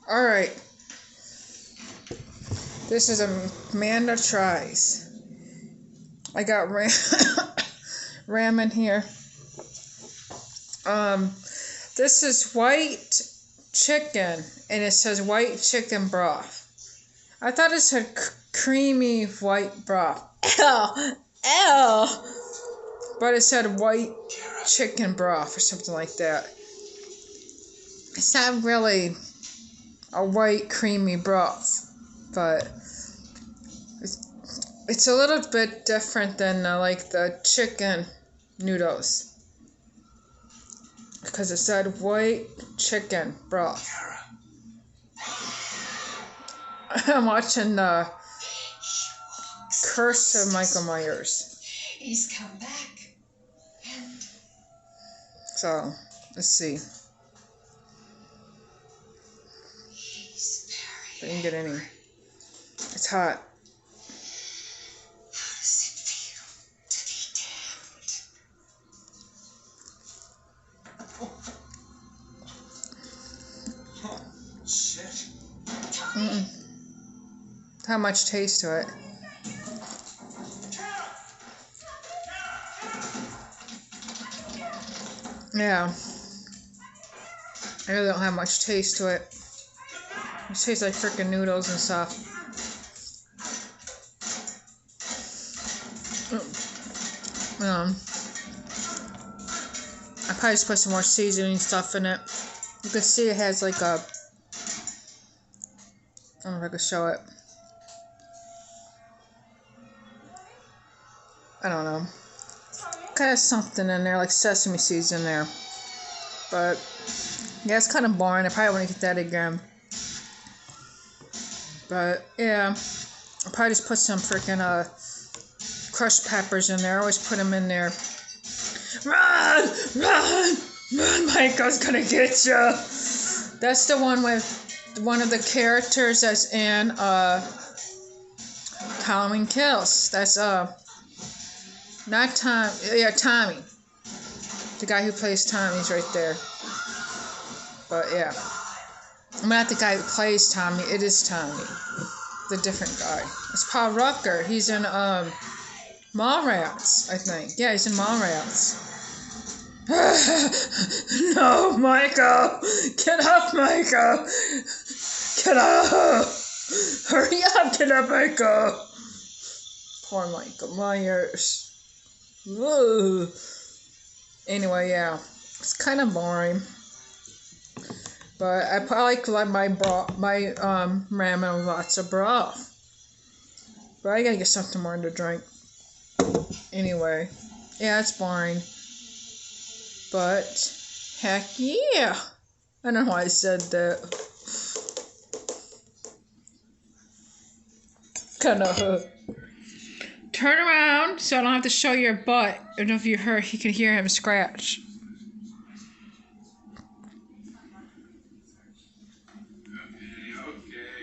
Alright. This is Amanda Tries. I got ramen here. This is white chicken, and it says white chicken broth. I thought it said creamy white broth. Ew! Ew! But it said white chicken broth or something like that. It's not really a white creamy broth, but it's a little bit different than like the chicken noodles. Because it said white chicken broth. I'm watching the Curse of Michael Myers. He's come back. And so, let's see. He's I didn't get any. It's hot. How does it feel to be damned? Oh, shit. How much taste to it? Yeah. I really don't have much taste to it. It tastes like freaking noodles and stuff. I probably just put some more seasoning stuff in it. You can see it has like a... I don't know if I can show it. I don't know. Kind of something in there, like sesame seeds in there. But, yeah, it's kind of boring. I probably want to get that again. But, yeah. I'll probably just put some freaking crushed peppers in there. I always put them in there. Run! Run! Run, Michael's gonna get you! That's the one with one of the characters that's in Halloween Kills. That's not Tom. Yeah, Tommy. The guy who plays Tommy's right there. But yeah, I'm not the guy who plays Tommy. It is Tommy, the different guy. It's Paul Rucker. He's in Mallrats, I think. Yeah, he's in Mallrats. No, Michael! Get up, Michael! Get up! Hurry up! Get up, Michael! Poor Michael Myers. Ugh. Anyway, yeah, it's kind of boring. But I probably like my ramen with lots of broth. But I gotta get something more to drink. Anyway, yeah, it's boring. But heck yeah! I don't know why I said that. Kind of. Turn around so I don't have to show your butt. And if you can hear him scratch.